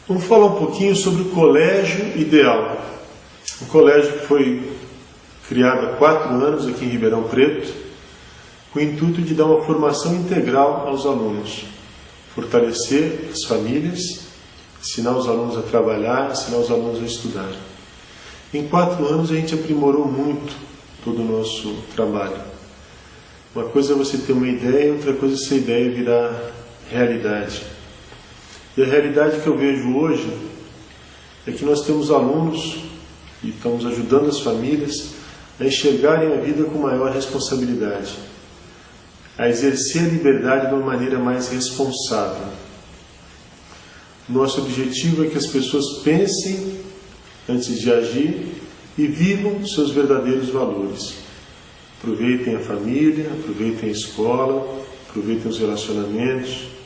Vamos falar um pouquinho sobre o colégio ideal. O colégio que foi criado há 4 anos aqui em Ribeirão Preto, com o intuito de dar uma formação integral aos alunos, fortalecer as famílias, ensinar os alunos a trabalhar, ensinar os alunos a estudar. Em 4 anos a gente aprimorou muito todo o nosso trabalho. Uma coisa é você ter uma ideia, outra coisa é essa ideia virar realidade. E a realidade que eu vejo hoje é que nós temos alunos e estamos ajudando as famílias a enxergarem a vida com maior responsabilidade, a exercer a liberdade de uma maneira mais responsável. Nosso objetivo é que as pessoas pensem antes de agir e vivam seus verdadeiros valores. Aproveitem a família, aproveitem a escola, aproveitem os relacionamentos.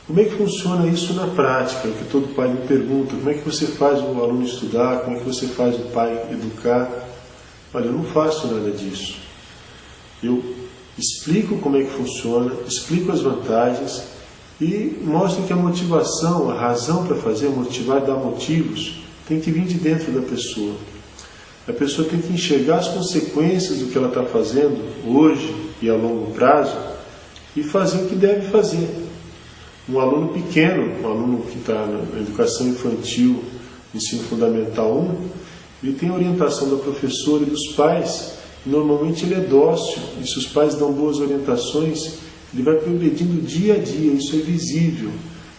Como é que funciona isso na prática? É o que todo pai me pergunta. Como é que você faz o aluno estudar? Como é que você faz o pai educar? Olha, eu não faço nada disso. Eu explico como é que funciona, explico as vantagens e mostro que a motivação, a razão para fazer, motivar, dar motivos, tem que vir de dentro da pessoa. A pessoa tem que enxergar as consequências do que ela está fazendo hoje e a longo prazo e fazer o que deve fazer. Um aluno pequeno, um aluno que está na educação infantil, ensino fundamental 1, ele tem a orientação da professora e dos pais, e normalmente ele é dócil, e se os pais dão boas orientações, ele vai progredindo dia a dia, isso é visível,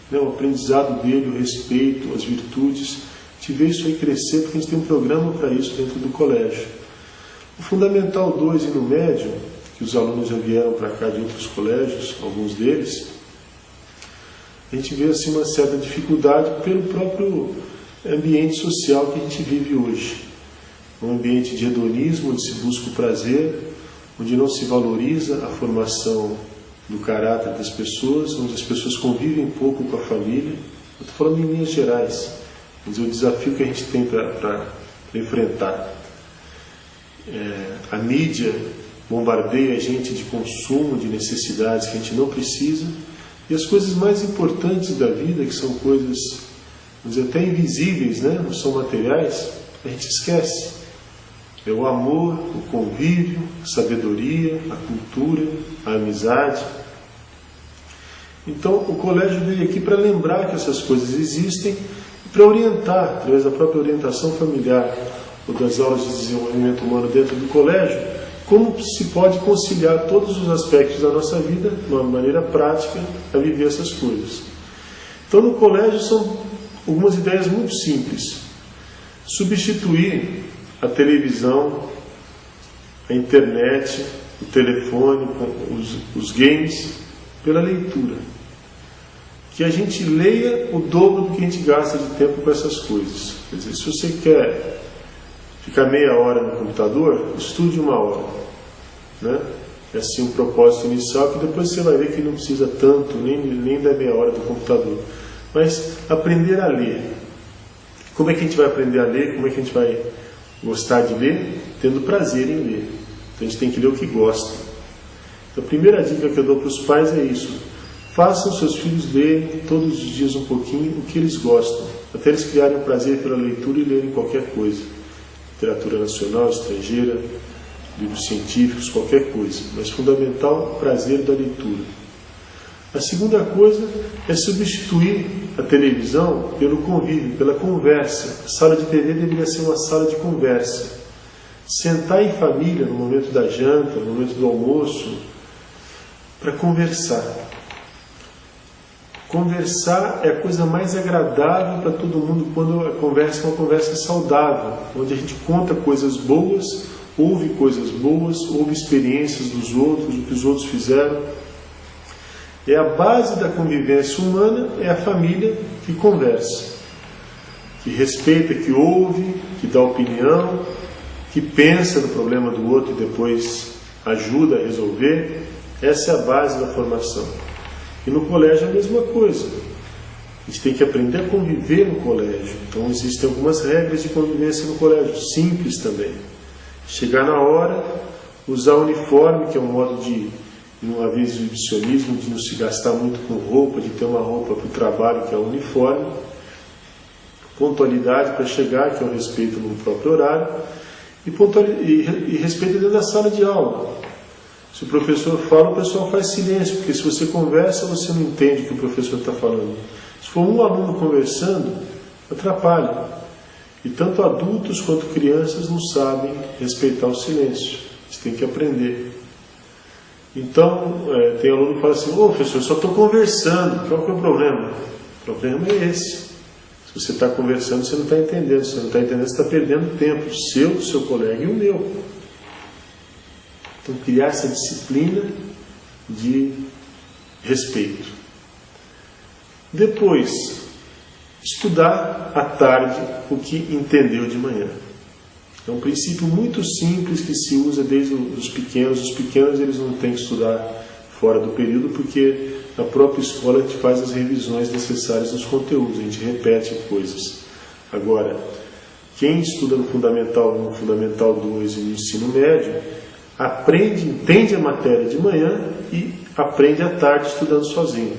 né? O aprendizado dele, o respeito, as virtudes, a gente vê isso aí crescer, porque a gente tem um programa para isso dentro do colégio. O Fundamental 2 e no médio, que os alunos já vieram para cá de outros colégios, alguns deles, a gente vê assim uma certa dificuldade pelo próprio ambiente social que a gente vive hoje. Um ambiente de hedonismo, onde se busca o prazer, onde não se valoriza a formação do caráter das pessoas, onde as pessoas convivem pouco com a família. Eu estou falando em linhas gerais, mas é o desafio que a gente tem para enfrentar. A mídia bombardeia a gente de consumo, de necessidades que a gente não precisa, e as coisas mais importantes da vida, que são coisas, vamos dizer, até invisíveis, né? Não são materiais, a gente esquece. É o amor, o convívio, a sabedoria, a cultura, a amizade. Então o colégio veio aqui para lembrar que essas coisas existem e para orientar, através da própria orientação familiar ou das aulas de desenvolvimento humano dentro do colégio, como se pode conciliar todos os aspectos da nossa vida, de uma maneira prática, a viver essas coisas. Então no colégio são algumas ideias muito simples. Substituir a televisão, a internet, o telefone, os games, pela leitura. Que a gente leia o dobro do que a gente gasta de tempo com essas coisas. Quer dizer, se você quer ficar meia hora no computador, estude 1 hora. Né? É assim um propósito inicial, que depois você vai ver que não precisa tanto, nem da meia hora do computador. Mas aprender a ler. Como é que a gente vai aprender a ler? Como é que a gente vai gostar de ler? Tendo prazer em ler. Então a gente tem que ler o que gosta. Então, a primeira dica que eu dou para os pais é isso. Façam seus filhos lerem todos os dias um pouquinho o que eles gostam, até eles criarem um prazer pela leitura e lerem qualquer coisa. Literatura nacional, estrangeira, livros científicos, qualquer coisa. Mas fundamental, o prazer da leitura. A segunda coisa é substituir a televisão pelo convívio, pela conversa. A sala de TV deveria ser uma sala de conversa. Sentar em família no momento da janta, no momento do almoço, para conversar. Conversar é a coisa mais agradável para todo mundo quando a conversa é uma conversa saudável, onde a gente conta coisas boas, ouve coisas boas, ouve experiências dos outros, o que os outros fizeram. É a base da convivência humana, é a família que conversa, que respeita, que ouve, que dá opinião, que pensa no problema do outro e depois ajuda a resolver. Essa é a base da formação. E no colégio é a mesma coisa. A gente tem que aprender a conviver no colégio. Então existem algumas regras de convivência no colégio, simples também. Chegar na hora, usar uniforme, que é um modo de não haver exibicionismo, de não se gastar muito com roupa, de ter uma roupa para o trabalho, que é o uniforme. pontualidade para chegar, que é o respeito no próprio horário, e respeito dentro da sala de aula. Se o professor fala, o pessoal faz silêncio, porque se você conversa, você não entende o que o professor está falando. Se for um aluno conversando, atrapalha. E tanto adultos quanto crianças não sabem respeitar o silêncio. Eles têm que aprender. Então, tem aluno que fala assim: ô professor, eu só estou conversando, qual que é o problema? O problema é esse. Se você está conversando, você não está entendendo. Se você não está entendendo, você está perdendo tempo, do seu colega e o meu. Então, criar essa disciplina de respeito. Depois, estudar à tarde o que entendeu de manhã. É um princípio muito simples que se usa desde os pequenos. Os pequenos eles não têm que estudar fora do período, porque na própria escola a gente faz as revisões necessárias nos conteúdos, a gente repete coisas. Agora, quem estuda no Fundamental 1, Fundamental 2 e no ensino médio, aprende, entende a matéria de manhã e aprende à tarde estudando sozinho.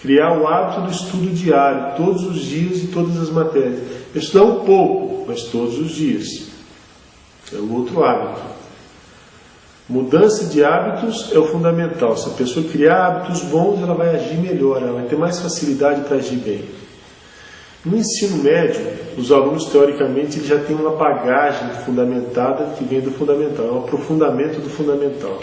Criar o hábito do estudo diário, todos os dias e todas as matérias. Estudar um pouco, mas todos os dias. É o outro hábito. Mudança de hábitos é o fundamental. Se a pessoa criar hábitos bons, ela vai agir melhor, ela vai ter mais facilidade para agir bem. No ensino médio, os alunos, teoricamente, eles já têm uma bagagem fundamentada que vem do fundamental, é um aprofundamento do fundamental.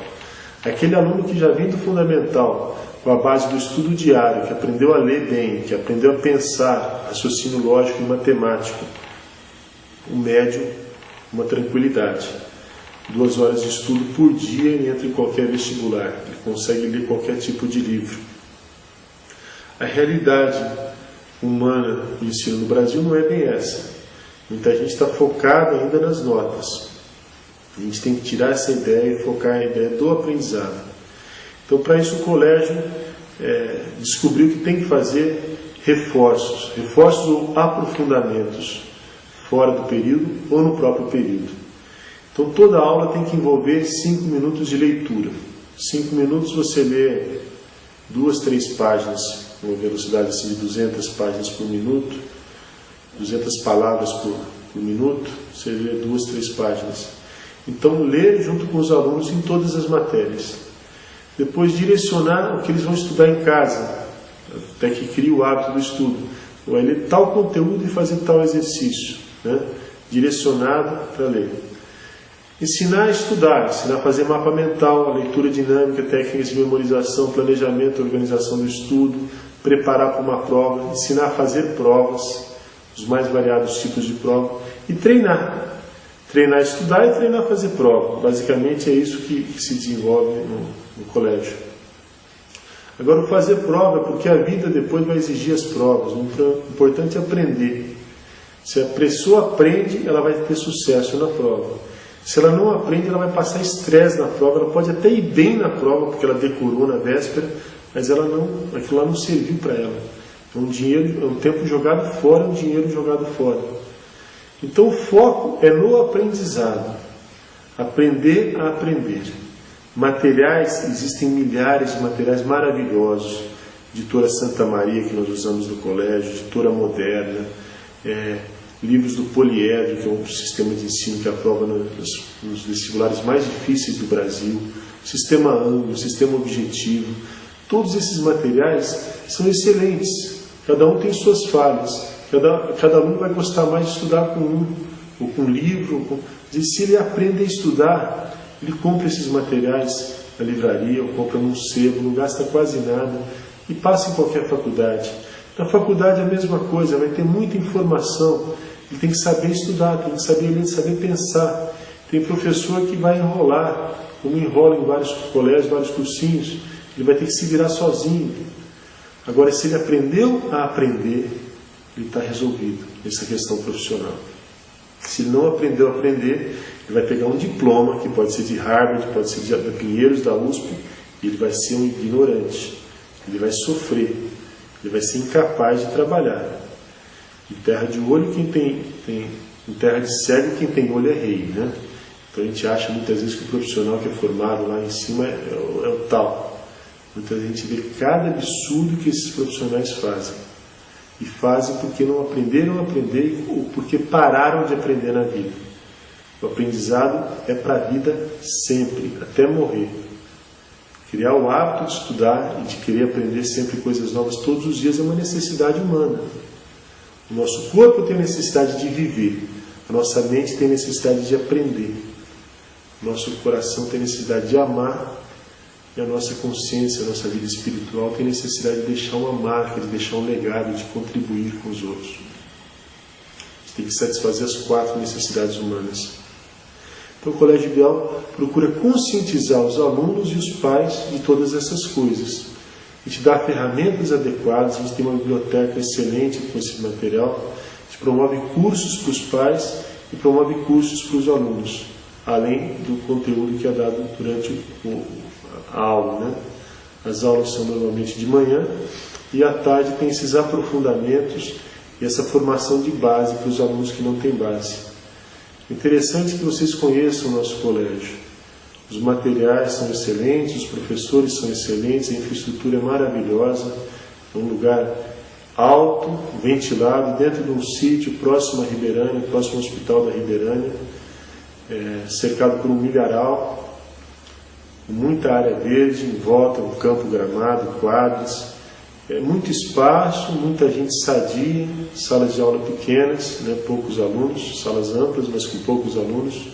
Aquele aluno que já vem do fundamental, com a base do estudo diário, que aprendeu a ler bem, que aprendeu a pensar, raciocínio lógico e matemático, o médio, uma tranquilidade. 2 horas de estudo por dia e entra em qualquer vestibular. Ele consegue ler qualquer tipo de livro. A realidade humana do ensino no Brasil não é bem essa. Muita gente está focada ainda nas notas. A gente tem que tirar essa ideia e focar a ideia do aprendizado. Então, para isso, o colégio descobriu que tem que fazer reforços ou aprofundamentos fora do período ou no próprio período. Então, toda aula tem que envolver 5 minutos de leitura. 5 minutos você lê 2, 3 páginas, com uma velocidade assim de 200 páginas por minuto, 200 palavras por minuto, você lê 2, 3 páginas. Então, ler junto com os alunos em todas as matérias. Depois, direcionar o que eles vão estudar em casa, até que crie o hábito do estudo. Vai ler tal conteúdo e fazer tal exercício, né? Direcionado para ler. Ensinar a estudar, ensinar a fazer mapa mental, a leitura dinâmica, técnicas de memorização, planejamento, organização do estudo, preparar para uma prova, ensinar a fazer provas, os mais variados tipos de prova, e treinar. Treinar a estudar e treinar a fazer prova. Basicamente é isso que se desenvolve no colégio. Agora, o fazer prova é porque a vida depois vai exigir as provas. O importante é aprender. Se a pessoa aprende, ela vai ter sucesso na prova. Se ela não aprende, ela vai passar estresse na prova. Ela pode até ir bem na prova, porque ela decorou na véspera, mas aquilo lá não serviu para ela. É um tempo jogado fora, um dinheiro jogado fora. Então o foco é no aprendizado. Aprender a aprender. Materiais, existem milhares de materiais maravilhosos. Editora Santa Maria, que nós usamos no colégio, Editora Moderna, livros do Poliedro, que é um sistema de ensino que aprova nos vestibulares mais difíceis do Brasil, Sistema Ângulo, Sistema Objetivo. Todos esses materiais são excelentes. Cada um tem suas falhas. Cada aluno vai gostar mais de estudar com um, ou com um livro. Se ele aprende a estudar, ele compra esses materiais na livraria, ou compra num sebo, não gasta quase nada, e passa em qualquer faculdade. Na faculdade é a mesma coisa, vai ter muita informação. Ele tem que saber estudar, tem que saber ler, saber pensar. Tem professor que vai enrolar, como enrola em vários colégios, vários cursinhos, ele vai ter que se virar sozinho. Agora, se ele aprendeu a aprender, ele está resolvido nessa questão profissional. Se ele não aprendeu a aprender, ele vai pegar um diploma, que pode ser de Harvard, pode ser de Pinheiros, da USP, e ele vai ser um ignorante. Ele vai sofrer, ele vai ser incapaz de trabalhar. Em terra de olho, em terra de cego, quem tem olho é rei, né? Então a gente acha muitas vezes que o profissional que é formado lá em cima é o tal. Muitas vezes a gente vê cada absurdo que esses profissionais fazem. e fazem porque não aprenderam a aprender ou porque pararam de aprender na vida. O aprendizado é para a vida sempre, até morrer. Criar o hábito de estudar e de querer aprender sempre coisas novas todos os dias é uma necessidade humana. O nosso corpo tem necessidade de viver, a nossa mente tem necessidade de aprender, o nosso coração tem necessidade de amar e a nossa consciência, a nossa vida espiritual tem necessidade de deixar uma marca, de deixar um legado, de contribuir com os outros. A gente tem que satisfazer as 4 necessidades humanas. Então o Colégio Ideal procura conscientizar os alunos e os pais de todas essas coisas. A gente dá ferramentas adequadas, a gente tem uma biblioteca excelente com esse material, a gente promove cursos para os pais e promove cursos para os alunos, além do conteúdo que é dado durante a aula, né? As aulas são normalmente de manhã e à tarde tem esses aprofundamentos e essa formação de base para os alunos que não têm base. Interessante que vocês conheçam o nosso colégio. Os materiais são excelentes, os professores são excelentes, a infraestrutura é maravilhosa, é um lugar alto, ventilado, dentro de um sítio próximo à Ribeirânia, próximo ao Hospital da Ribeirânia, cercado por um milharal, com muita área verde em volta, um campo gramado, quadras, muito espaço, muita gente sadia, salas de aula pequenas, né, poucos alunos, salas amplas, mas com poucos alunos.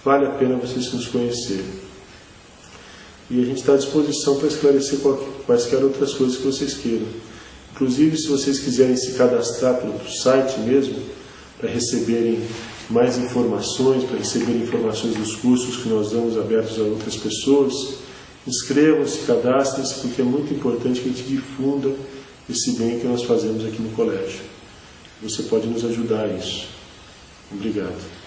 Vale a pena vocês nos conhecerem. E a gente está à disposição para esclarecer quaisquer outras coisas que vocês queiram. Inclusive, se vocês quiserem se cadastrar pelo site mesmo, para receberem mais informações, para receberem informações dos cursos que nós damos abertos a outras pessoas, inscrevam-se, cadastrem-se, porque é muito importante que a gente difunda esse bem que nós fazemos aqui no colégio. Você pode nos ajudar a isso. Obrigado.